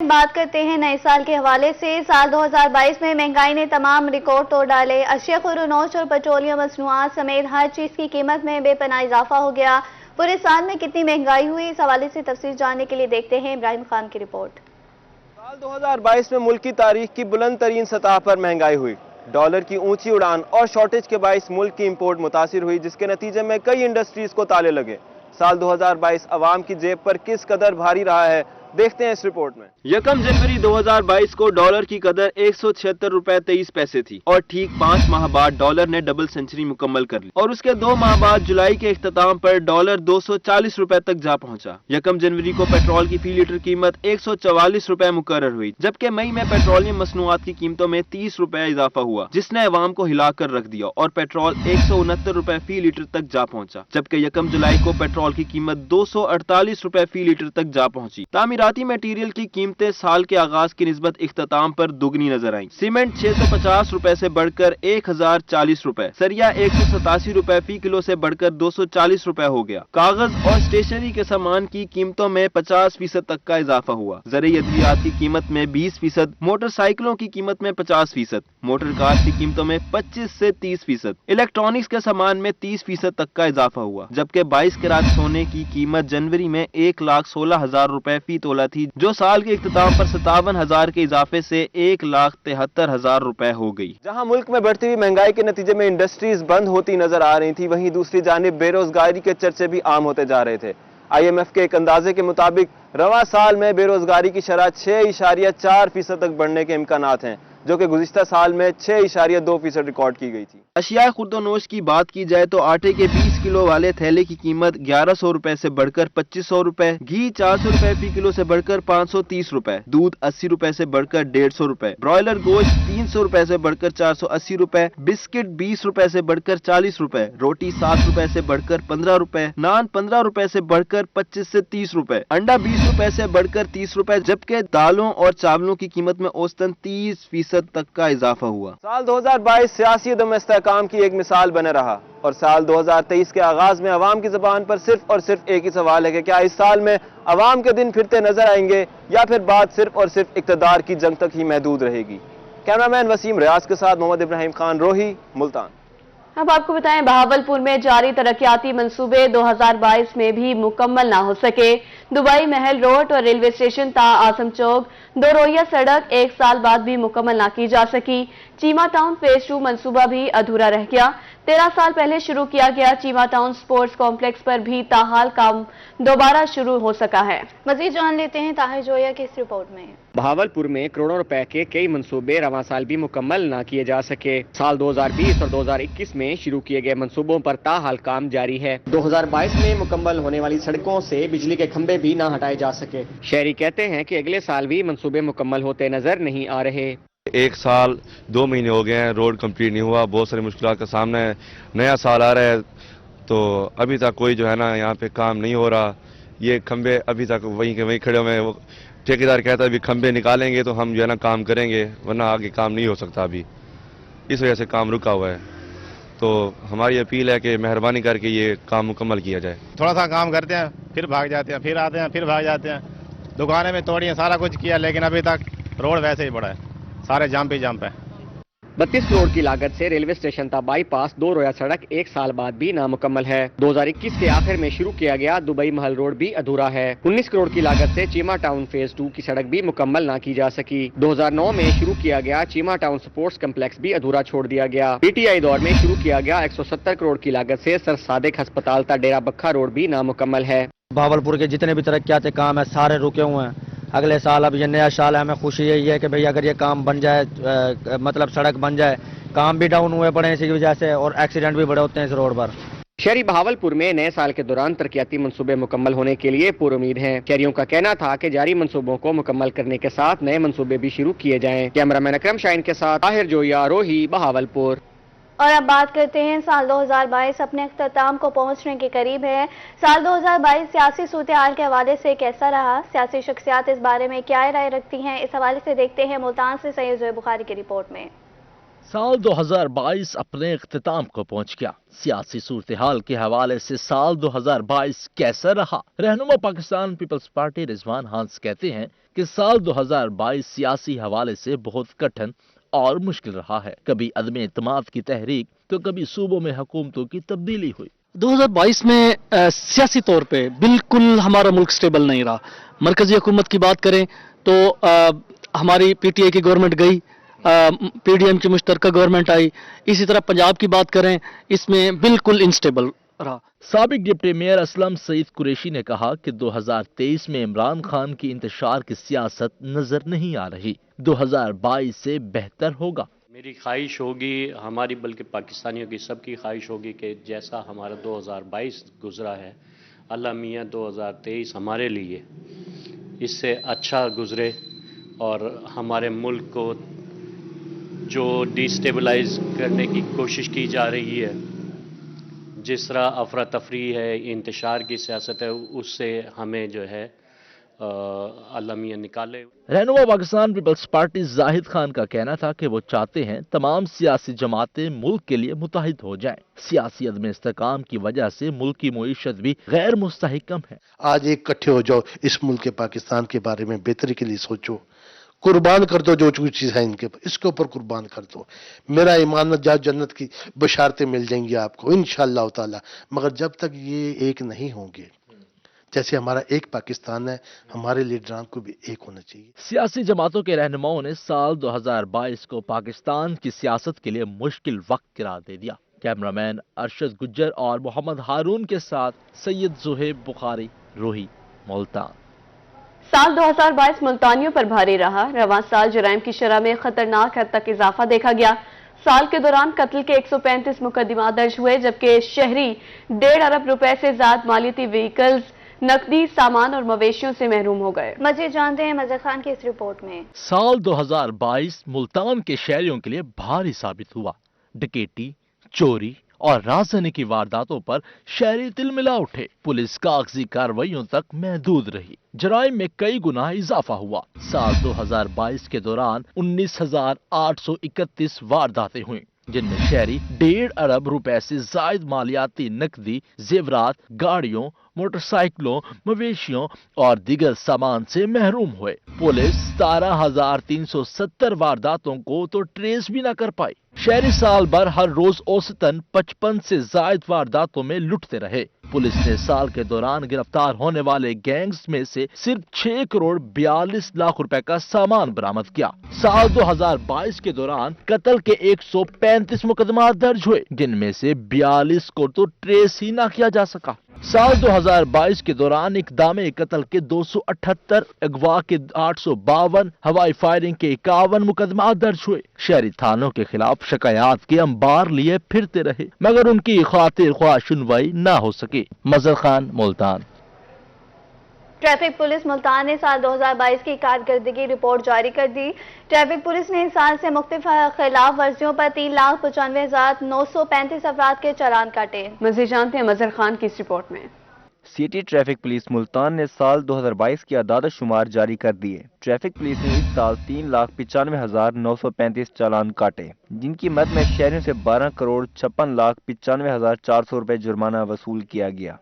بات کرتے ہیں نئے سال کے حوالے سے۔ سال 2022 میں مہنگائی نے تمام ریکارڈ توڑ ڈالے۔ اشیاء خوردنوش اور پیٹرولیم مصنوعات سمیت ہر چیز کی قیمت میں بے پناہ اضافہ ہو گیا۔ پورے سال میں کتنی مہنگائی ہوئی، اس حوالے سے تفصیل جاننے کے لیے دیکھتے ہیں ابراہیم خان کی رپورٹ۔ سال 2022 میں ملک کی تاریخ کی بلند ترین سطح پر مہنگائی ہوئی۔ ڈالر کی اونچی اڑان اور شارٹیج کے باعث ملک کی امپورٹ متاثر ہوئی، جس کے نتیجے میں کئی انڈسٹریز کو تالے لگے۔ سال 2022 عوام کی جیب پر کس قدر بھاری رہا ہے، دیکھتے ہیں اس رپورٹ میں۔ یکم جنوری 2022 کو ڈالر کی قدر 176 روپے 23 پیسے تھی اور ٹھیک 5 ماہ بعد ڈالر نے ڈبل سنچری مکمل کر لی اور اس کے 2 ماہ بعد جولائی کے اختتام پر ڈالر 240 روپے تک جا پہنچا۔ یکم جنوری کو پیٹرول کی فی لیٹر قیمت 144 روپے مقرر ہوئی، جبکہ مئی میں پیٹرولیم مصنوعات کی قیمتوں میں 30 روپے اضافہ ہوا، جس نے عوام کو ہلا کر رکھ دیا اور پیٹرول 169 روپے فی لیٹر تک جا پہنچا، جبکہ یکم جولائی کو پیٹرول کی قیمت 248 روپے فی لیٹر تک جا پہنچی۔ تعمیراتی میٹیریل کی قیمتیں سال کے آغاز کی نسبت اختتام پر دگنی نظر آئیں۔ سیمنٹ 650 روپے سے بڑھ کر 1040 روپے، سریا 187 روپے فی کلو سے بڑھ کر 240 روپے ہو گیا۔ کاغذ اور اسٹیشنری کے سامان کی قیمتوں میں 50% تک کا اضافہ ہوا۔ زرعی ادویات کی قیمت میں 20%، موٹر سائیکلوں کی قیمت میں 50%، موٹر کار کی قیمتوں میں 25 سے 30%، الیکٹرانکس کے سامان میں 30% تک کا اضافہ ہوا، جبکہ 22 کیرات سونے کی قیمت جنوری میں 1,16,000 روپے فی تولہ تھی، جو سال کے اختتام پر 57,000 کے اضافے سے 1,73,000 روپے ہو گئی۔ جہاں ملک میں بڑھتی ہوئی مہنگائی کے نتیجے میں انڈسٹریز بند ہوتی نظر آ رہی تھی، وہیں دوسری جانب بے روزگاری کے چرچے بھی عام ہوتے جا رہے تھے۔ IMF کے ایک اندازے کے مطابق رواں سال میں بے روزگاری کی شرح 6.4% تک بڑھنے کے امکانات ہیں، جو کہ گزشتہ سال میں 6.2% ریکارڈ کی گئی تھی۔ اشیاء خوردنوش کی بات کی جائے تو آٹے کے 20 کلو والے تھیلے کی قیمت 1100 روپے سے بڑھ کر 2500 روپے، گھی 400 روپے فی کلو سے بڑھ کر 530 روپے، دودھ 80 روپے سے بڑھ کر 150 روپے، برائلر گوشت 300 روپے سے بڑھ کر 480 روپے، بسکٹ 20 روپے سے بڑھ کر 40 روپے، روٹی 7 روپے سے بڑھ کر 15 روپے، نان 15 روپے سے بڑھ کر 25 سے 30 روپے، انڈا 20 روپے سے بڑھ کر 30 روپے، جبکہ دالوں اور چاولوں کی قیمت میں اوسطاً 30% تک کا اضافہ ہوا۔ سال 2022 سیاسی عدم استحکام کی ایک مثال بنے رہا اور سال 2023 کے آغاز میں عوام کی زبان پر صرف اور صرف ایک ہی سوال ہے کہ کیا اس سال میں عوام کے دن پھرتے نظر آئیں گے یا پھر بات صرف اور صرف اقتدار کی جنگ تک ہی محدود رہے گی۔ کیمرامین وسیم ریاض کے ساتھ محمد ابراہیم خان روہی، ملتان۔ اب آپ کو بتائیں بہاولپور میں جاری ترقیاتی منصوبے 2022 میں بھی مکمل نہ ہو سکے۔ دبئی محل روڈ اور ریلوے اسٹیشن تا آزم چوک 2 رویہ سڑک 1 سال بعد بھی مکمل نہ کی جا سکی۔ چیمہ ٹاؤن فیز 2 منصوبہ بھی ادھورا رہ گیا۔ 13 سال پہلے شروع کیا گیا چیمہ ٹاؤن سپورٹس کمپلیکس پر بھی تاحال کام دوبارہ شروع ہو سکا ہے۔ مزید جان لیتے ہیں طاہر جویا کی اس رپورٹ میں۔ بہاولپور میں کروڑوں روپے کے کئی منصوبے رواں سال بھی مکمل نہ کیے جا سکے۔ سال 2020 اور 2021 میں شروع کیے گئے منصوبوں پر تاحال کام جاری ہے۔ 2022 میں مکمل ہونے والی سڑکوں سے بجلی کے کھمبے بھی نہ ہٹائے جا سکے۔ شہری کہتے ہیں کہ اگلے سال بھی منصوبے مکمل ہوتے نظر نہیں آ رہے۔ 1 سال 2 مہینے ہو گئے ہیں، روڈ کمپلیٹ نہیں ہوا، بہت ساری مشکلات کا سامنا ہے۔ نیا سال آ رہا ہے تو ابھی تک کوئی جو ہے نا یہاں پہ کام نہیں ہو رہا۔ یہ کھمبے ابھی تک وہیں کے وہیں کھڑے ہوئے ہیں۔ ٹھیکیدار کہتا ہے ابھی کھمبے نکالیں گے تو ہم جو ہے نا کام کریں گے، ورنہ آگے کام نہیں ہو سکتا ابھی، اس وجہ سے کام رکا ہوا ہے۔ تو ہماری اپیل ہے کہ مہربانی کر کے یہ کام مکمل کیا جائے۔ تھوڑا سا کام کرتے ہیں پھر بھاگ جاتے ہیں، پھر آتے ہیں پھر بھاگ جاتے ہیں، دکانیں میں توڑی ہیں، سارا کچھ کیا، لیکن ابھی تک روڈ ویسے ہی پڑا ہے، سارے جام پہ جام پہ۔ 32 کروڑ کی لاگت سے ریلوے اسٹیشن تا بائی پاس 2 رویہ سڑک 1 سال بعد بھی نامکمل ہے۔ 2021 کے آخر میں شروع کیا گیا دبئی محل روڈ بھی ادھورا ہے۔ 19 کروڑ کی لاگت سے چیمہ ٹاؤن فیز 2 کی سڑک بھی مکمل نہ کی جا سکی۔ 2009 میں شروع کیا گیا چیمہ ٹاؤن سپورٹس کمپلیکس بھی ادھورا چھوڑ دیا گیا۔ PTI دور میں شروع کیا گیا 170 کروڑ کی لاگت سے سر صادق ہسپتال تا ڈیرہ بکھا روڈ بھی نامکمل ہے۔ بہاولپور کے جتنے بھی ترقیاتی کام ہیں سارے رکے ہوئے ہیں۔ اگلے سال اب یہ نیا سال ہے، ہمیں خوشی یہی ہے کہ بھئی اگر یہ کام بن جائے، مطلب سڑک بن جائے، کام بھی ڈاؤن ہوئے پڑے ہیں اسی کی وجہ سے اور ایکسیڈنٹ بھی بڑے ہوتے ہیں اس روڈ پر۔ شہری بہاولپور میں نئے سال کے دوران ترقیاتی منصوبے مکمل ہونے کے لیے پر امید ہیں۔ شہریوں کا کہنا تھا کہ جاری منصوبوں کو مکمل کرنے کے ساتھ نئے منصوبے بھی شروع کیے جائیں۔ کیمرامین اکرم شاہین کے ساتھ طاہر جویا، روہی، بہاولپور۔ اور اب بات کرتے ہیں سال 2022 اپنے اختتام کو پہنچنے کے قریب ہے۔ سال 2022 سیاسی صورتحال کے حوالے سے کیسا رہا؟ سیاسی شخصیات اس بارے میں کیا رائے رکھتی ہیں؟ اس حوالے سے دیکھتے ہیں ملتان سے سید زوہیر بخاری کی رپورٹ میں۔ साल 2022 अपने इख्तिताम को पहुंच गया। सियासी सूरत-ए-हाल के हवाले से साल 2022 कैसा रहा? रहनुमा पाकिस्तान पीपल्स पार्टी रिजवान हांस कहते हैं कि साल 2022 सियासी हवाले से बहुत कठिन और मुश्किल रहा है। कभी अदम एतमाद की तहरीक तो कभी सूबों में हुकूमतों की तब्दीली हुई। 2022 में सियासी तौर पे बिल्कुल हमारा मुल्क स्टेबल नहीं रहा। मरकजी हुकूमत की बात करें तो हमारी पीटीआई की गवर्नमेंट गई, पीडीएम की मुश्तरका गवर्नमेंट आई। इसी तरह पंजाब की बात करें, इसमें बिल्कुल इनस्टेबल रहा। साबिक डिप्टी मेयर असलम सईद कुरैशी ने कहा कि 2023 में इमरान खान की इंतशार की सियासत नजर नहीं आ रही। 2022 से बेहतर होगा। मेरी ख्वाहिश होगी, हमारी बल्कि पाकिस्तानियों की सबकी ख्वाहिश होगी कि जैसा हमारा 2022 गुजरा है, अल्लाह मियाँ 2023 हमारे लिए इससे अच्छा गुजरे और हमारे मुल्क को जो डिस्टेबलाइज करने की कोशिश की जा रही है, जिस तरह अफरा तफरी है, इंतशार की सियासत है, उससे हमें जो है अल्लाह मियाँ निकाले। रहनुमा पाकिस्तान पीपल्स पार्टी जाहिद खान का कहना था कि वो चाहते हैं तमाम सियासी जमातें मुल्क के लिए मुत्तहिद हो जाएं। सियासी अदम इस्तेकाम की वजह से मुल्क की मईशत भी गैर मुस्तहकम है। आज एक इकट्ठे हो जाओ, इस मुल्क के पाकिस्तान के बारे में बेहतरी के लिए सोचो, कुर्बान कर दो जो कुछ चीज है इनके इसके ऊपर कुर्बान कर दो। मेरा ईमान जा जन्नत की बशारतें मिल जाएंगी आपको इंशाअल्लाह ताला। मगर जब तक ये एक नहीं होंगे, जैसे हमारा एक पाकिस्तान है, हमारे लीडरान को भी एक होना चाहिए। सियासी जमातों के रहनुमाओं ने साल 2022 को पाकिस्तान की सियासत के लिए मुश्किल वक्त करार दे दिया। कैमरामैन अरशद गुज्जर और मोहम्मद हारून के साथ सैयद जुहेब बुखारी, रोही, मुल्तान। साल 2022 मुल्तानियों पर भारी रहा। रवां साल जुराइम की शरह में खतरनाक हद तक इजाफा देखा गया। साल के दौरान कत्ल के 135 मुकदमा दर्ज हुए, जबकि शहरी 1.5 अरब रुपए से ज्यादा मालियती व्हीकल्स, नकदी, सामान और मवेशियों से महरूम हो गए। मजीद जानते हैं मजहर खान की इस रिपोर्ट में। साल 2022 मुल्तान के शहरियों के लिए भारी साबित हुआ। डकैती, चोरी और राजधानी की वारदातों पर शहरी तिलमिला उठे। पुलिस कागजी कार्रवाइयों तक महदूद रही। जराइम में कई गुना इजाफा हुआ। साल 2022 के दौरान 19,831 वारदातें हुई, जिनमें शहरी 1.5 अरब रुपए से जायद मालियाती नकदी, जेवरात, गाड़ियों, मोटरसाइकिलों, मवेशियों और दीगर सामान से महरूम हुए। पुलिस 17,370 वारदातों को तो ट्रेस भी न कर पाई। शहरी साल भर हर रोज औसतन 55 से जायद वारदातों में लुटते रहे। पुलिस ने साल के दौरान गिरफ्तार होने वाले गैंग्स में से सिर्फ 6 करोड़ 42 लाख रुपए का सामान बरामद किया। साल 2022 के दौरान कत्ल के 135 मुकदमा दर्ज हुए, जिनमें से 42 को तो ट्रेस ही न किया जा सका। साल 2022 के दौरान इक़दाम कत्ल के 278, अगवा के 852, हवाई फायरिंग के 51 मुकदमा दर्ज हुए। शहरी थानों के खिलाफ शिकायत के अंबार लिए फिरते रहे, मगर उनकी खातिर ख्वाह सुनवाई न हो सके। मजहर खान, मुल्तान। ट्रैफिक पुलिस मुल्तान ने साल 2022 की कारकर्दगी रिपोर्ट जारी कर दी। ट्रैफिक पुलिस ने इस साल से मुख्तलिफ खिलाफ वर्जियों पर 3,95,935 अफराद के चालान काटे। मज़ीद जानते हैं मजहर खान की इस रिपोर्ट में। सिटी ट्रैफिक पुलिस मुल्तान ने साल 2022 की अदाद शुमार जारी कर दिए। ट्रैफिक पुलिस ने इस साल 3,95,935 चालान काटे, जिनकी मद में शहरियों से 12 करोड़ 56,95,400 रुपए जुर्माना वसूल किया गया।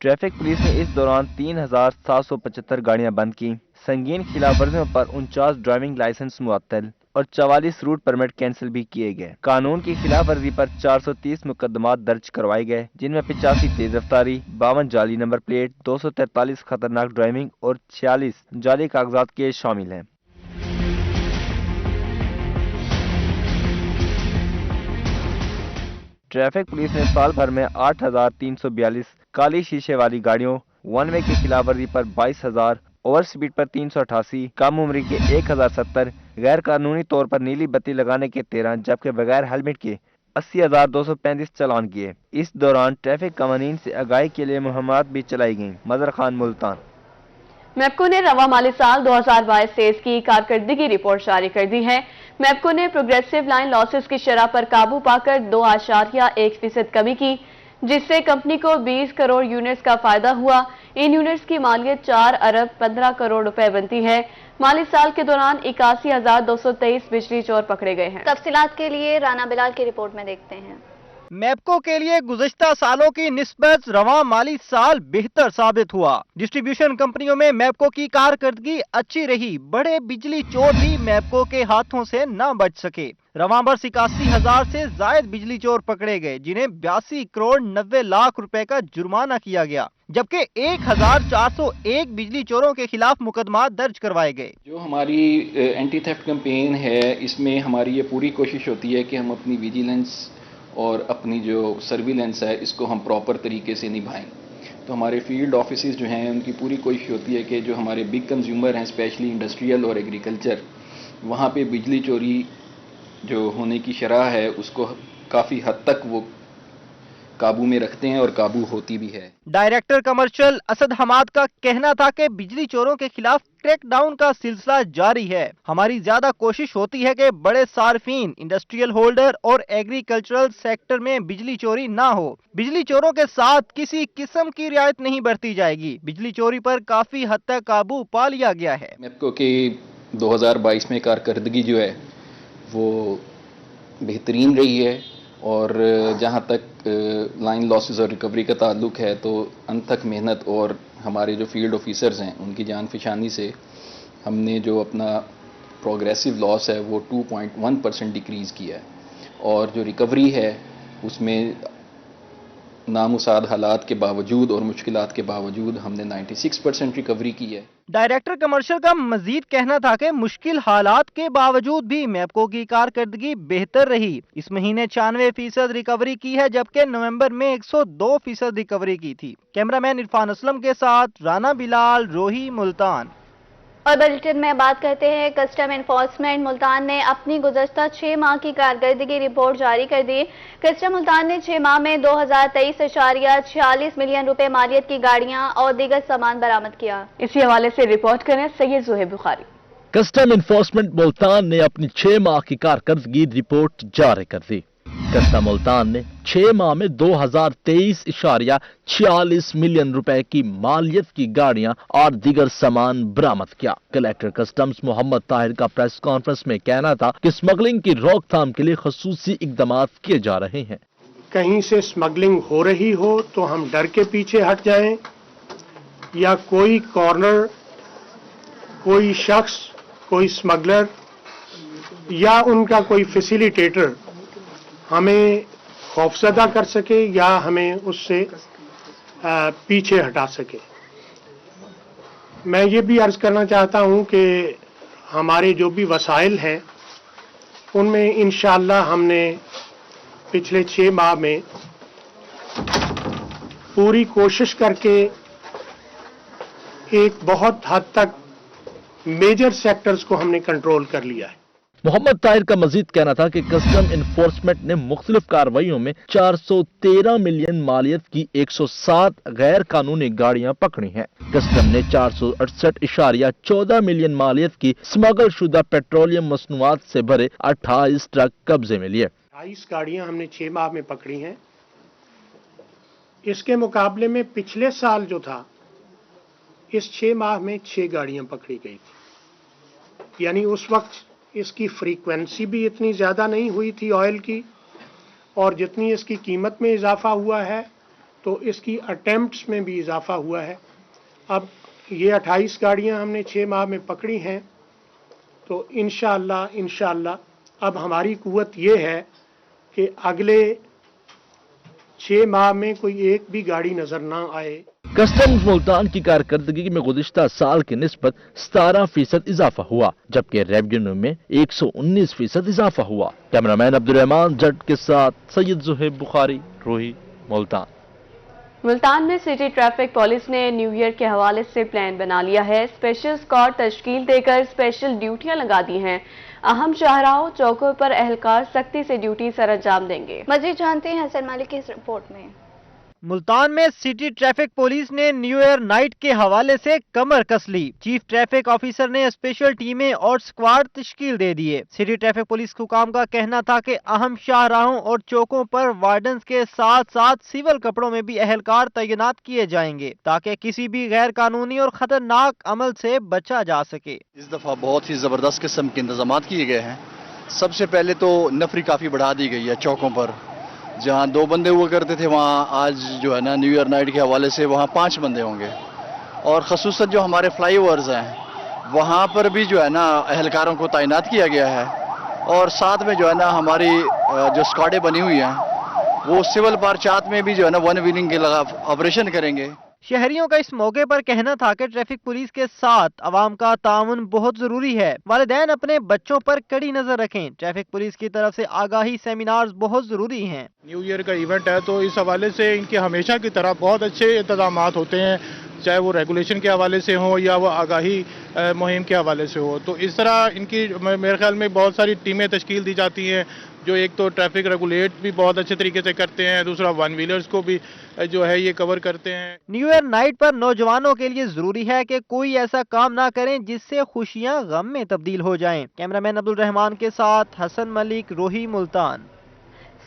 ट्रैफिक पुलिस ने इस दौरान 3,775 गाड़ियां बंद की। संगीन खिलाफ वर्जियों पर 49 ड्राइविंग लाइसेंस मुअत्तल और 44 रूट परमिट कैंसिल भी किए गए। कानून की खिलाफ वर्जी पर 430 मुकदमात दर्ज करवाए गए, जिनमें 85 तेज रफ्तारी, 52 जाली नंबर प्लेट, 243 खतरनाक ड्राइविंग और 46 जाली कागजात के शामिल हैं। ट्रैफिक पुलिस ने साल भर में 8,342 काली शीशे वाली गाड़ियों, वन वे की खिलाफ वर्जी पर 22,000, ओवर स्पीड पर 388, कम उम्री के 1,070, गैर कानूनी तौर पर नीली बत्ती लगाने के 13, जबकि बगैर हेलमेट के 80,235 चालान किए। इस दौरान ट्रैफिक कवानीन से आगाही के लिए मुहिमात भी चलाई गईं। मजहर खान, मुल्तान। मैप्को ने रवा माली साल 2022-23 की कारकर्दगी रिपोर्ट जारी कर दी है। मैप्को ने प्रोग्रेसिव लाइन लॉसेस की शरह पर काबू पाकर 2.1% कमी की, जिससे कंपनी को 20 करोड़ यूनिट्स का फायदा हुआ। इन यूनिट्स की मालियत 4 अरब 15 करोड़ रुपए बनती है। माली साल के दौरान 81,223 बिजली चोर पकड़े गए हैं। तफसीलात के लिए राना बिलाल की रिपोर्ट में देखते हैं। मैप्को के लिए गुज़श्ता सालों की निस्बत रवां माली साल बेहतर साबित हुआ। डिस्ट्रीब्यूशन कंपनियों में मैप्को की कारकर्दगी अच्छी रही। बड़े बिजली चोर भी मैप्को के हाथों से न बच सके। रवां बरस 81,000 से जायद बिजली चोर पकड़े गए, जिन्हें 82 करोड़ 90 लाख रुपए का जुर्माना किया गया, जबकि 1,401 बिजली चोरों के खिलाफ मुकदमा दर्ज करवाए गए। जो हमारी एंटी थेफ्ट कैंपेन है, इसमें हमारी ये पूरी कोशिश होती है कि हम अपनी विजिलेंस और अपनी जो सर्विलेंस है इसको हम प्रॉपर तरीके से निभाएं। तो हमारे फील्ड ऑफिसेज जो हैं उनकी पूरी कोशिश होती है कि जो हमारे बिग कंज्यूमर हैं, स्पेशली इंडस्ट्रियल और एग्रीकल्चर, वहाँ पे बिजली चोरी जो होने की शरह है उसको काफ़ी हद तक वो काबू में रखते हैं और काबू होती भी है। डायरेक्टर कमर्शियल असद हमाद का कहना था कि बिजली चोरों के खिलाफ क्रैकडाउन का सिलसिला जारी है। हमारी ज्यादा कोशिश होती है कि बड़े सार्फिन, इंडस्ट्रियल होल्डर और एग्रीकल्चरल सेक्टर में बिजली चोरी ना हो। बिजली चोरों के साथ किसी किस्म की रियायत नहीं बरती जाएगी। बिजली चोरी पर काफी हद तक काबू पा लिया गया है। मैप्को की 2022 में कारकर्दगी जो है वो बेहतरीन रही है, और जहाँ तक लाइन लॉसेस और रिकवरी का ताल्लुक है तो अनथक मेहनत और हमारे जो फील्ड ऑफिसर्स हैं उनकी जान फिशानी से हमने जो अपना प्रोग्रेसिव लॉस है वो 2.1% डिक्रीज़ किया है, और जो रिकवरी है उसमें नामुसाद हालात के बावजूद और मुश्किलात के बावजूद हमने 96% रिकवरी की है। डायरेक्टर कमर्शियल का मजीद कहना था कि मुश्किल हालात के बावजूद भी मैप्को की कारकर्दगी बेहतर रही। इस महीने 96% रिकवरी की है, जबकि नवंबर में 102% रिकवरी की थी। कैमरामैन इरफान असलम के साथ राना बिलाल, रोही, मुल्तान। और बुलेटिन में बात करते हैं। कस्टम एनफोर्समेंट मुल्तान ने अपनी गुज़श्ता 6 माह की कारकर्दगी रिपोर्ट जारी कर दी। कस्टम मुल्तान ने 6 माह में 2023.46 मिलियन रुपए मालियत की गाड़ियां और दीगर सामान बरामद किया। इसी हवाले से रिपोर्ट करें सैयद ज़ुहैब बुखारी। कस्टम एनफोर्समेंट मुल्तान ने अपनी 6 माह की कारकर्दगी रिपोर्ट जारी कर दी। कस्टम मुल्तान ने 6 माह में 2023.46 मिलियन रुपए की मालियत की गाड़ियां और दीगर सामान बरामद किया। कलेक्टर कस्टम्स मोहम्मद ताहिर का प्रेस कॉन्फ्रेंस में कहना था कि स्मगलिंग की रोकथाम के लिए खसूसी इकदाम किए जा रहे हैं। कहीं से स्मगलिंग हो रही हो तो हम डर के पीछे हट जाएं, या कोई कॉर्नर, कोई शख्स, कोई स्मगलर या उनका कोई फैसिलिटेटर हमें खौफजदा कर सके या हमें उससे पीछे हटा सके। मैं ये भी अर्ज करना चाहता हूँ कि हमारे जो भी वसाइल हैं उनमें इंशाअल्लाह हमने पिछले 6 माह में पूरी कोशिश करके एक बहुत हद तक मेजर सेक्टर्स को हमने कंट्रोल कर लिया है। मोहम्मद ताहिर का मजीद कहना था कि कस्टम इन्फोर्समेंट ने मुख्तलिफ कार्रवाइयों में 413 मिलियन मालियत की 107 गैर कानूनी गाड़ियां पकड़ी हैं। कस्टम ने 468.14 मिलियन मालियत की स्मगल शुदा पेट्रोलियम मसनूआत से भरे 28 ट्रक कब्जे में लिए। 28 गाड़ियां हमने 6 माह में पकड़ी हैं। इसके मुकाबले में पिछले साल जो था, इस 6 माह में 6 गाड़ियां पकड़ी गई थी। यानी उस वक्त इसकी फ्रीक्वेंसी भी इतनी ज़्यादा नहीं हुई थी ऑयल की, और जितनी इसकी कीमत में इजाफा हुआ है तो इसकी अटेम्प्ट्स में भी इजाफा हुआ है। अब ये 28 गाड़ियां हमने 6 माह में पकड़ी हैं, तो इंशाअल्लाह अब हमारी कुव्वत ये है कि अगले 6 माह में कोई एक भी गाड़ी नज़र ना आए। कस्टम्स मुल्तान की कारकर्दगी में गुज़िश्ता साल की निस्बत 17% इजाफा हुआ, जबकि रेवेन्यू में 119% इजाफा हुआ। कैमरामैन अब्दुर्रहमान जट के साथ सैयद ज़ुहैब बुखारी, रोही, मुल्तान। मुल्तान में सिटी ट्रैफिक पुलिस ने न्यू ईयर के हवाले से प्लान बना लिया है। स्पेशल स्क्वाड तश्कील देकर स्पेशल ड्यूटियां लगा दी हैं। अहम शाहराहों, चौकों पर एहलकार सख्ती से ड्यूटी सर अंजाम देंगे। मजीद जानते हैं हसन मालिक की इस रिपोर्ट में। मुल्तान में सिटी ट्रैफिक पुलिस ने न्यू ईयर नाइट के हवाले से कमर कस ली। चीफ ट्रैफिक ऑफिसर ने स्पेशल टीमें और स्क्वाड तश्कील दे दिए। सिटी ट्रैफिक पुलिस हुकाम का कहना था कि अहम शाहराहों और चौकों पर वार्डन्स के साथ साथ सिविल कपड़ों में भी एहलकार तैनात किए जाएंगे ताकि किसी भी गैर कानूनी और खतरनाक अमल से बचा जा सके। इस दफा बहुत ही जबरदस्त किस्म के इंतजाम किए गए हैं। सबसे पहले तो नफरी काफी बढ़ा दी गई है। चौकों पर जहां 2 बंदे हुआ करते थे वहां आज जो है ना न्यू ईयर नाइट के हवाले से वहां 5 बंदे होंगे। और खसूसन जो हमारे फ्लाईओवर्स हैं वहां पर भी जो है ना एहलकारों को तैनात किया गया है। और साथ में जो है ना हमारी जो स्क्वाडें बनी हुई हैं वो सिविल पार्चात में भी जो है ना वन व्हीलिंग के लगा ऑपरेशन करेंगे। शहरियों का इस मौके पर कहना था कि ट्रैफिक पुलिस के साथ अवाम का ताउन बहुत जरूरी है। वालिदैन अपने बच्चों पर कड़ी नजर रखें। ट्रैफिक पुलिस की तरफ से आगाही सेमिनार्स बहुत जरूरी हैं। न्यू ईयर का इवेंट है तो इस हवाले से इनके हमेशा की तरह बहुत अच्छे इंतजाम होते हैं, चाहे वो रेगुलेशन के हवाले से हो या वो आगाही मुहिम के हवाले से हो। तो इस तरह इनकी मेरे ख्याल में बहुत सारी टीमें तश्कील दी जाती हैं जो एक तो ट्रैफिक रेगुलेट भी बहुत अच्छे तरीके से करते हैं, दूसरा वन व्हीलर्स को भी जो है ये कवर करते हैं। न्यू ईयर नाइट पर नौजवानों के लिए जरूरी है कि कोई ऐसा काम ना करें जिससे खुशियां गम में तब्दील हो जाएं। कैमरामैन अब्दुल रहमान के साथ हसन मलिक, रोही, मुल्तान।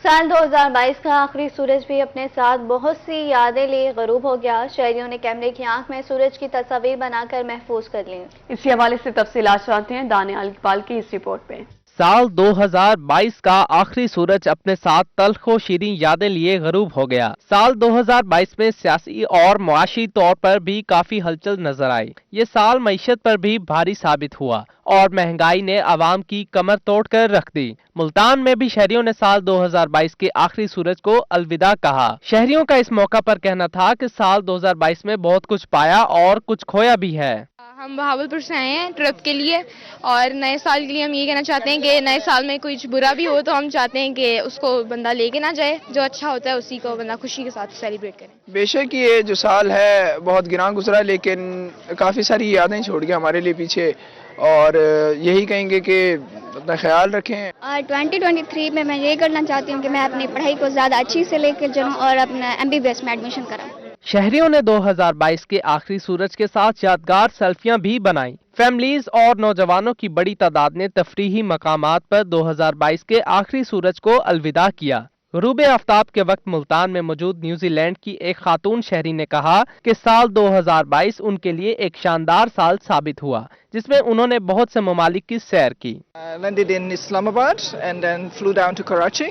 साल 2022 का आखिरी सूरज भी अपने साथ बहुत सी यादें लिए गरूब हो गया। शहरियों ने कैमरे की आंख में सूरज की तस्वीर बनाकर महफूज कर ली। इसी हवाले से तफसीलात जानते हैं दानियाल इकबाल की इस रिपोर्ट में। साल 2022 का आखिरी सूरज अपने साथ तल्ख व शीरीं यादें लिए गरूब हो गया। साल 2022 में सियासी और मुआशी तौर पर भी काफी हलचल नजर आई। ये साल मईशत पर भी भारी साबित हुआ और महंगाई ने आवाम की कमर तोड़ कर रख दी। मुल्तान में भी शहरियों ने साल 2022 के आखिरी सूरज को अलविदा कहा। शहरियों का इस मौका पर कहना था कि साल 2022 में बहुत कुछ पाया और कुछ खोया भी है। हम बहावलपुर से आए हैं ट्रिप के लिए और नए साल के लिए हम ये कहना चाहते हैं कि नए साल में कुछ बुरा भी हो तो हम चाहते हैं कि उसको बंदा लेके ना जाए, जो अच्छा होता है उसी को बंदा खुशी के साथ सेलिब्रेट करे। बेशक ये जो साल है बहुत गिरां गुजरा लेकिन काफ़ी सारी यादें छोड़ गया हमारे लिए पीछे और यही कहेंगे कि अपना ख्याल रखें। 2023 में मैं ये करना चाहती हूँ कि मैं अपनी पढ़ाई को ज़्यादा अच्छी से लेकर जाऊँ और अपना MBBS में एडमिशन कराऊँ। शहरियों ने 2022 के आखिरी सूरज के साथ यादगार सेल्फियां भी बनाई। फैमिलीज और नौजवानों की बड़ी तादाद ने तफरीही मकामात पर 2022 के आखिरी सूरज को अलविदा किया। गरूब आफ्ताब के वक्त मुल्तान में मौजूद न्यूजीलैंड की एक खातून शहरी ने कहा कि साल 2022 उनके लिए एक शानदार साल साबित हुआ, जिसमें उन्होंने बहुत से ममालिक की सैर की। Landed in Islamabad and then flew down to Karachi,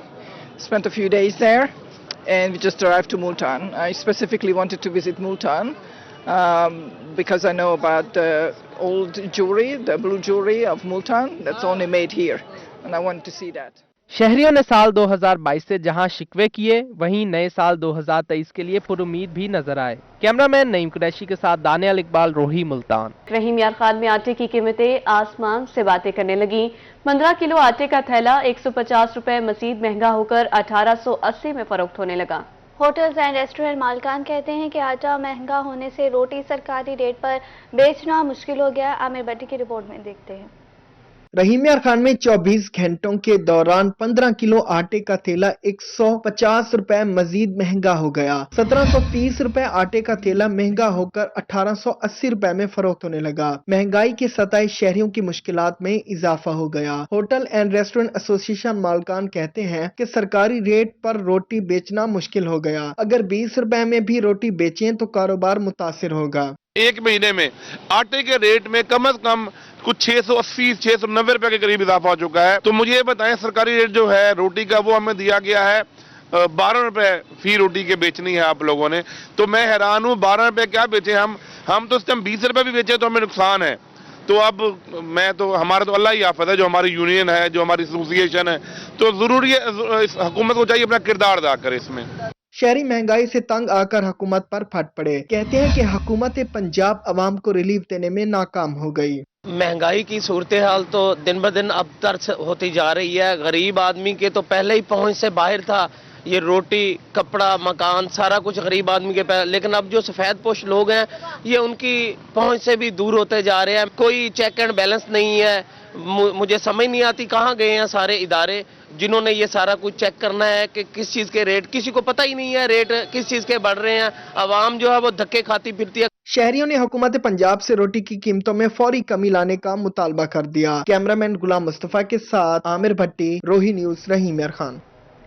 spent a few days there. And we just arrived to Multan. I specifically wanted to visit Multan because I know about the old jewelry, the blue jewelry of Multan that's only made here, and I wanted to see that. शहरियों ने साल 2022 से जहां शिकवे किए, वहीं नए साल 2023 के लिए पुरुमीद भी नजर आए। कैमरामैन नईम कुरैशी के साथ दानियाल इकबाल, रोही, मुल्तान। रहीम यार खान में आटे की कीमतें आसमान से बातें करने लगी। 15 किलो आटे का थैला 150 रुपए मजीद महंगा होकर 1880 में फरोख्त होने लगा। होटल्स एंड रेस्टोरेंट मालिकान कहते हैं कि आटा महंगा होने से रोटी सरकारी रेट पर बेचना मुश्किल हो गया। आमिर भट्टी की रिपोर्ट में देखते हैं। रहीम यार खान में 24 घंटों के दौरान 15 किलो आटे का थैला 150 रुपए मजीद महंगा हो गया। 1730 रुपए आटे का थैला महंगा होकर 1880 रुपए में फरोख्त होने लगा। महंगाई के सताए शहरियों की मुश्किलात में इजाफा हो गया। होटल एंड रेस्टोरेंट एसोसिएशन मालिकान कहते हैं कि सरकारी रेट पर रोटी बेचना मुश्किल हो गया। अगर 20 रुपए में भी रोटी बेचें तो कारोबार मुतासिर होगा। एक महीने में आटे के रेट में कम से कम कुछ 680-690 रुपए के करीब इजाफा हो चुका है। तो मुझे ये बताएं, सरकारी रेट जो है रोटी का वो हमें दिया गया है 12 रुपए फी रोटी के बेचनी है आप लोगों ने। तो मैं हैरान हूँ, 12 रुपए क्या बेचे हम तो इस टाइम 20 रुपए भी बेचे तो हमें नुकसान है। तो अब मैं तो हमारा तो अल्लाह ही आफत है, जो हमारी यूनियन है, जो हमारी एसोसिएशन है, तो जरूरी है हुकूमत को चाहिए अपना किरदार अदा करे इसमें। शहरी महंगाई से तंग आकर हुकूमत पर फट पड़े। कहते हैं कि हुकूमत पंजाब अवाम को रिलीफ देने में नाकाम हो गई। महंगाई की सूरत हाल तो दिन ब दिन अब तर होती जा रही है। गरीब आदमी के तो पहले ही पहुंच से बाहर था, ये रोटी कपड़ा मकान सारा कुछ गरीब आदमी के पास, लेकिन अब जो सफ़ेद पोश लोग हैं ये उनकी पहुंच से भी दूर होते जा रहे हैं। कोई चेक एंड बैलेंस नहीं है। मुझे समझ नहीं आती कहाँ गए हैं सारे इदारे जिन्होंने ये सारा कुछ चेक करना है कि किस चीज़ के रेट, किसी को पता ही नहीं है रेट किस चीज़ के बढ़ रहे हैं। आवाम जो है वो धक्के खाती फिरती है। शहरियों ने हुकूमत पंजाब से रोटी की कीमतों में फौरी कमी लाने का मुतालबा कर दिया। कैमरामैन गुलाम मुस्तफा के साथ Aamir Bhatti, Rohi news, Rahim Mian Khan.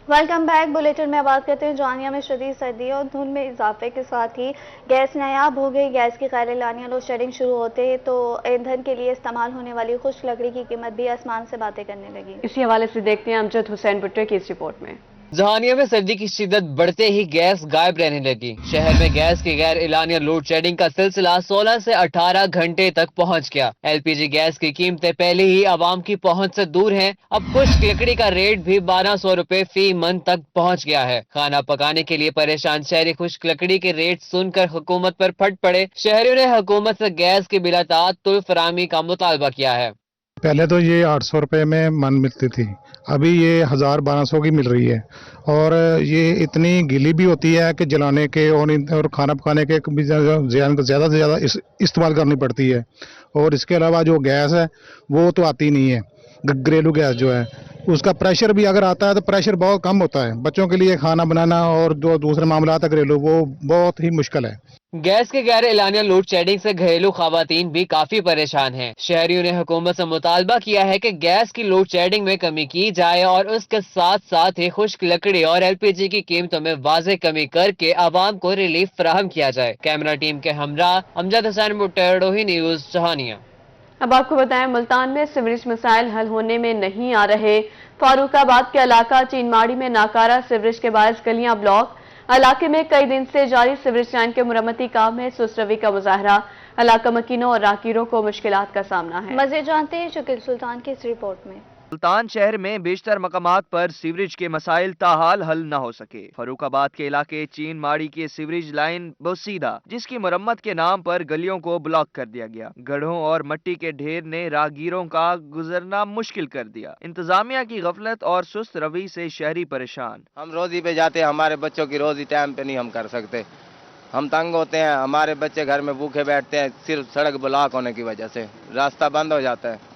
Welcome back. Bulletin में बात करते हैं जानिया में शदीद सर्दी और धुंध में इजाफे के साथ ही गैस नायाब हो गई। गैस की गैर एलानिया लोड शेडिंग शुरू होते तो ईंधन के लिए इस्तेमाल होने वाली खुश्क लकड़ी की कीमत भी आसमान से बातें करने लगी। इसी हवाले से देखते हैं अमजद हुसैन भुट्टो की इस रिपोर्ट में। जहानिया में सर्दी की शिद्दत बढ़ते ही गैस गायब रहने लगी। शहर में गैस की गैर एलानिया लोड शेडिंग का सिलसिला 16 से 18 घंटे तक पहुंच गया। एलपीजी गैस की कीमतें पहले ही आवाम की पहुंच से दूर हैं। अब खुश्क लकड़ी का रेट भी 1200 रुपए फी मन तक पहुंच गया है। खाना पकाने के लिए परेशान शहरी खुश्क लकड़ी के रेट सुनकर हुकूमत पर फट पड़े। शहरियों ने हुकूमत से गैस की बिला ताअत्तुल फराहमी का मुतालबा किया है। पहले तो ये 800 रुपये में मन मिलती थी, अभी ये 1000-1200 की मिल रही है और ये इतनी गीली भी होती है कि जलाने के और खाना पकाने के भी ज़्यादा से ज़्यादा इस्तेमाल करनी पड़ती है। और इसके अलावा जो गैस है वो तो आती नहीं है। घरेलू गैस जो है उसका प्रेशर भी अगर आता है तो प्रेशर बहुत कम होता है। बच्चों के लिए खाना बनाना और जो दूसरे मामला है घरेलू वो बहुत ही मुश्किल है। गैस के गैर एलानिया लोड शेडिंग से घरेलू खवातीन भी काफी परेशान हैं। शहरियों ने हुकूमत से मुतालबा किया है कि गैस की लोड शेडिंग में कमी की जाए और उसके साथ साथ ही खुश्क लकड़ी और एलपीजी की कीमतों में वाज़ेह कमी करके आवाम को रिलीफ फराहम किया जाए। कैमरा टीम के हमरा अमजद हुसैन भुट्टो, रोही न्यूज, जहानिया। अब आपको बताएं, मुल्तान में सीवरेज मसाइल हल होने में नहीं आ रहे। फारूकाबाद के इलाका चीनमाड़ी में नाकारा सीवरेज के बायस गलियां ब्लॉक। इलाके में कई दिन से जारी सीवरेज लाइन के मुरम्मती काम में सुस्त रवि का मुजाहरा। इलाका मकीनों और राहगीरों को मुश्किलात का सामना है। मज़ीद जानते हैं शकील सुल्तान की इस रिपोर्ट में। मुल्तान शहर में बेशतर मकामात पर सीवरेज के मसाइल ताहाल हल न हो सके। फरूखाबाद के इलाके चीन माड़ी के सीवरेज लाइन बोसीदा जिसकी मरम्मत के नाम पर गलियों को ब्लॉक कर दिया गया। गड्ढों और मट्टी के ढेर ने राहगीरों का गुजरना मुश्किल कर दिया। इंतजामिया की गफलत और सुस्त रवि से शहरी परेशान। हम रोजी पे जाते हैं, हमारे बच्चों की रोजी टाइम पे नहीं हम कर सकते। हम तंग होते हैं, हमारे बच्चे घर में भूखे बैठते हैं सिर्फ सड़क ब्लॉक होने की वजह से। रास्ता बंद हो जाता है।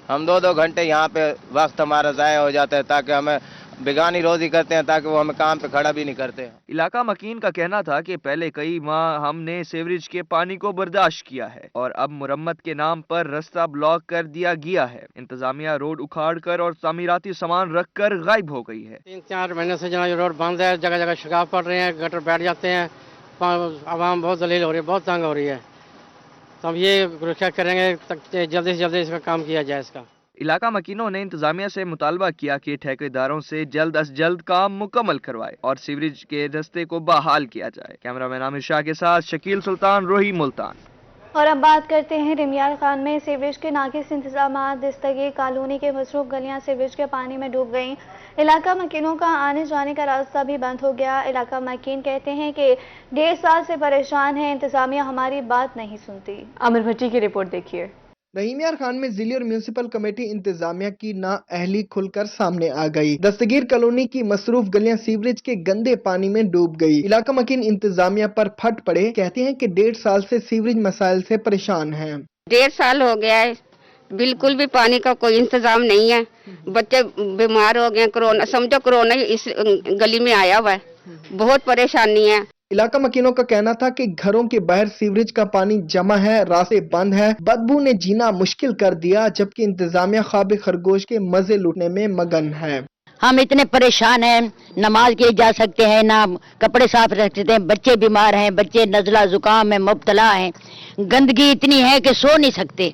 हम 2-2 घंटे यहाँ पे वक्त हमारा ज़ाया हो जाता है ताकि हमें बेगानी रोजी करते हैं ताकि वो हमें काम पे खड़ा भी नहीं करते। इलाका मकीन का कहना था कि पहले कई माह हमने सीवरेज के पानी को बर्दाश्त किया है और अब मुरम्मत के नाम पर रास्ता ब्लॉक कर दिया गया है। इंतजामिया रोड उखाड़ कर और तामीराती सामान रख कर गायब हो गई है। 3-4 महीने से जो रोड बंद है, जगह जगह शिकायत पड़ रहे हैं, गटर बैठ जाते हैं, आवाम बहुत जलील हो रही है, बहुत तंग हो रही है। तो हम ये कोशिश करेंगे जल्दी से जल्दी इसका काम किया जाए। इसका इलाका मकीनों ने इंतजामिया से मुतालबा किया कि ठेकेदारों से जल्द अज जल्द काम मुकम्मल करवाए और सीवरेज के रस्ते को बहाल किया जाए। कैमरामैन आमिर शाह के साथ शकील सुल्तान, रोही, मुल्तान। और अब बात करते हैं रिमियार खान में। सीवरेज के नाकिस इंतजाम, दस्तगीर कॉलोनी के मसरूफ गलियां सीवरेज के पानी में डूब गईं। इलाका मकीनों का आने जाने का रास्ता भी बंद हो गया। इलाका मकीन कहते हैं कि 1.5 साल से परेशान है, इंतजामिया हमारी बात नहीं सुनती। आमिर भट्टी की रिपोर्ट देखिए। रहीम यार खान में जिले और म्यूनिसिपल कमेटी इंतजामिया की नाअहली खुलकर सामने आ गई। दस्तगीर कॉलोनी की मसरूफ गलियां सीवरेज के गंदे पानी में डूब गई। इलाका मकीन इंतजामिया पर फट पड़े। कहते हैं कि 1.5 साल से सीवरेज मसाइल से परेशान हैं। 1.5 साल हो गया है, बिल्कुल भी पानी का कोई इंतजाम नहीं है। बच्चे बीमार हो गए, कोरोना समझो कोरोना इस गली में आया हुआ है, बहुत परेशानी है। इलाका मकीनों का कहना था कि घरों के बाहर सीवरेज का पानी जमा है, रास्ते बंद है, बदबू ने जीना मुश्किल कर दिया, जबकि इंतजामिया ख्वाब खरगोश के मजे लूटने में मगन है। हम इतने परेशान हैं, नमाज के जा सकते हैं ना, कपड़े साफ रख सकते हैं, बच्चे बीमार हैं, बच्चे नजला जुकाम में मुब्तला हैं, गंदगी इतनी है कि सो नहीं सकते।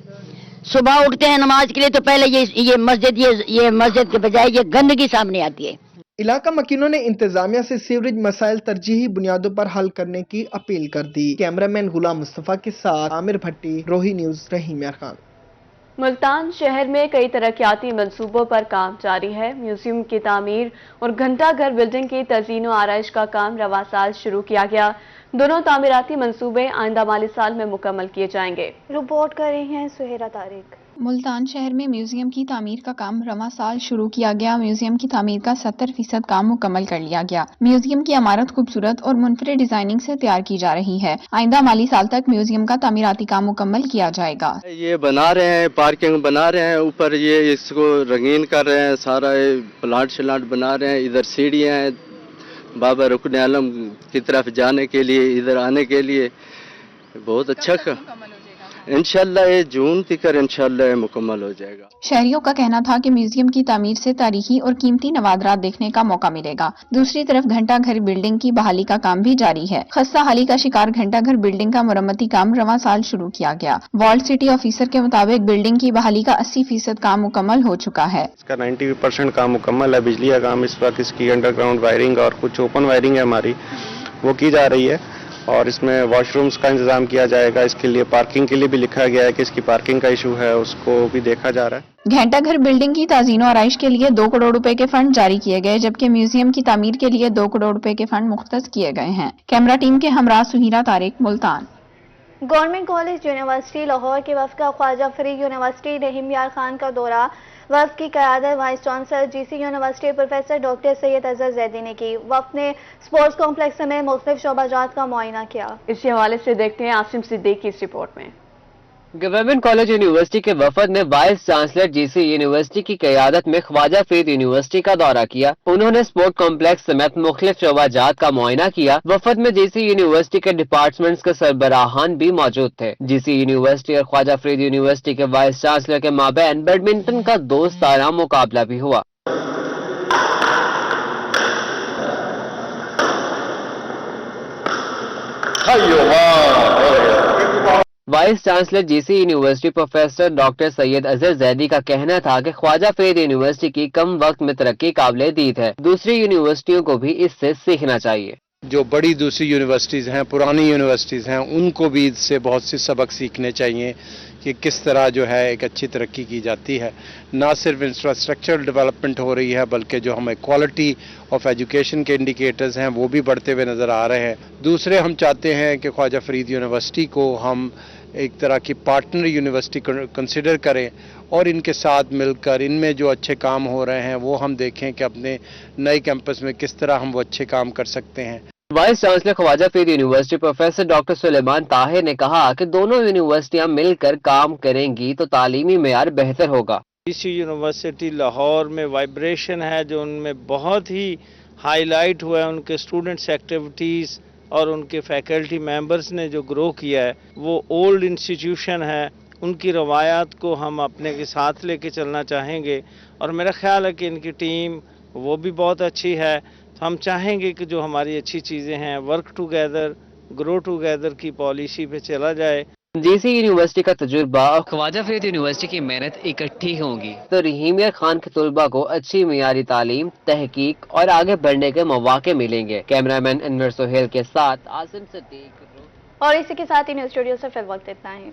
सुबह उठते हैं नमाज के लिए तो पहले ये मस्जिद के बजाय ये गंदगी सामने आती है। इलाका मकीनों ने इंतजामिया से सीवरेज मसाइल तरजीही बुनियादों पर हल करने की अपील कर दी। कैमरामैन गुलाम मुस्तफा के साथ आमिर भट्टी, रोही न्यूज, रहीम यार खान। मुल्तान शहर में कई तरक्याती मंसूबों पर काम जारी है। म्यूजियम की तामीर और घंटा घर बिल्डिंग की तज़ीन व आराइश का काम रवा साल शुरू किया गया। दोनों तामीराती मंसूबे आइंदा माली साल में मुकम्मल किए जाएंगे। रिपोर्ट कर रही हैं सुहेरा तारिक। मुल्तान शहर में म्यूजियम की तामीर का काम रवां साल शुरू किया गया। म्यूजियम की तामीर का 70% काम मुकम्मल कर लिया गया। म्यूजियम की इमारत खूबसूरत और मुनफरिद डिजाइनिंग से तैयार की जा रही है। आइंदा माली साल तक म्यूजियम का तामीराती काम मुकम्मल किया जाएगा। ये बना रहे हैं, पार्किंग बना रहे हैं, ऊपर ये इसको रंगीन कर रहे हैं, सारा प्लाट शलाट बना रहे हैं, इधर सीढ़ियाँ हैं बाबा रुकन आलम की तरफ जाने के लिए, इधर आने के लिए बहुत अच्छा। इंशाल्लाह ये जून तक इंशाल्लाह मुकम्मल हो जाएगा। शहरियों का कहना था कि म्यूजियम की तामीर से तारीखी और कीमती नवादरात देखने का मौका मिलेगा। दूसरी तरफ घंटा घर बिल्डिंग की बहाली का काम भी जारी है। खस्ता हाली का शिकार घंटा घर बिल्डिंग का मुरम्मती काम रवां साल शुरू किया गया। वॉल्ट सिटी ऑफिसर के मुताबिक बिल्डिंग की बहाली का 80% काम मुकम्मल हो चुका है। इसका 90% काम मुकम्मल है। बिजली का काम इस वक्त, इसकी अंडरग्राउंड वायरिंग और कुछ ओपन वायरिंग है हमारी, वो की जा रही है और इसमें वॉशरूम्स का इंतजाम किया जाएगा। इसके लिए पार्किंग के लिए भी लिखा गया है कि इसकी पार्किंग का इशू है, उसको भी देखा जा रहा है। घंटा घर बिल्डिंग की ताज़ीन और आराइश के लिए 2 करोड़ रुपए के फंड जारी किए गए, जबकि म्यूजियम की तामीर के लिए 2 करोड़ रुपए के फंड मुख्तस किए गए हैं। कैमरा टीम के हमरा Suhaira Tariq, Multan. Government college university Lahore के वफ़द का ख्वाजा फरीद यूनिवर्सिटी रहीम यार खान का दौरा वफ़द की क़यादत vice chancellor GC university professor doctor Syed Azhar Zaidi ने की। वफ़द ने स्पोर्ट्स कॉम्प्लेक्स में मुख्तलिफ शोबाजात का मुआयना किया। इसी हवाले से देखते हैं आसिम सिद्दीकी की इस रिपोर्ट में। गवर्नमेंट कॉलेज यूनिवर्सिटी के वफद ने वाइस चांसलर जीसी यूनिवर्सिटी की क़यादत में ख्वाजा फरीद यूनिवर्सिटी का दौरा किया। उन्होंने स्पोर्ट कॉम्प्लेक्स समेत मुख्तलिफ शोबाजात का मुआयना किया। वफद में जीसी यूनिवर्सिटी के डिपार्टमेंट्स के सरबराहान भी मौजूद थे। जीसी यूनिवर्सिटी और ख्वाजा फरीद यूनिवर्सिटी के वाइस चांसलर के माबैन बैडमिंटन का दोस्ताना मुकाबला भी हुआ। Vice chancellor GC university professor doctor Syed Azhar Zaidi का कहना था कि ख्वाजा फरीद यूनिवर्सिटी की कम वक्त में तरक्की काबिल दीद है। दूसरी यूनिवर्सिटियों को भी इससे सीखना चाहिए। जो बड़ी दूसरी यूनिवर्सिटीज़ हैं, पुरानी यूनिवर्सिटीज़ हैं, उनको भी इससे बहुत से सबक सीखने चाहिए कि किस तरह जो है एक अच्छी तरक्की की जाती है। ना सिर्फ इंफ्रास्ट्रक्चरल डेवलपमेंट हो रही है, बल्कि जो हमें क्वालिटी ऑफ एजुकेशन के इंडिकेटर्स हैं वो भी बढ़ते हुए नज़र आ रहे हैं। दूसरे हम चाहते हैं कि ख्वाजा फरीद यूनिवर्सिटी को हम एक तरह की पार्टनर यूनिवर्सिटी कंसिडर करें और इनके साथ मिलकर इनमें जो अच्छे काम हो रहे हैं वो हम देखें कि अपने नए कैंपस में किस तरह हम वो अच्छे काम कर सकते हैं। Vice chancellor Khwaja Farid university professor doctor Sulaiman Tahir ने कहा कि दोनों यूनिवर्सिटियां मिलकर काम करेंगी तो तालीमी मेयार बेहतर होगा। जीसी यूनिवर्सिटी लाहौर में वाइब्रेशन है जो उनमें बहुत ही हाईलाइट हुआ है। उनके स्टूडेंट्स एक्टिविटीज़ और उनके फैकल्टी मेंबर्स ने जो ग्रो किया है वो ओल्ड इंस्टीट्यूशन है। उनकी रवायात को हम अपने के साथ लेके चलना चाहेंगे और मेरा ख्याल है कि इनकी टीम वो भी बहुत अच्छी है। तो हम चाहेंगे कि जो हमारी अच्छी चीज़ें हैं, वर्क टुगेदर ग्रो टुगेदर की पॉलिसी पे चला जाए। जीसी यूनिवर्सिटी का तजुर्बा और ख्वाजा फरीद यूनिवर्सिटी की मेहनत इकट्ठी होंगी तो रहीम यार खान के तलबा को अच्छी मियारी तालीम, तहकीक और आगे बढ़ने के मौके मिलेंगे। कैमरामैन अनवर सोहेल के साथ आसिम सिद्दीक। और इसी के साथ ही न्यूज़ स्टूडियो से फिर वक्त इतना ही।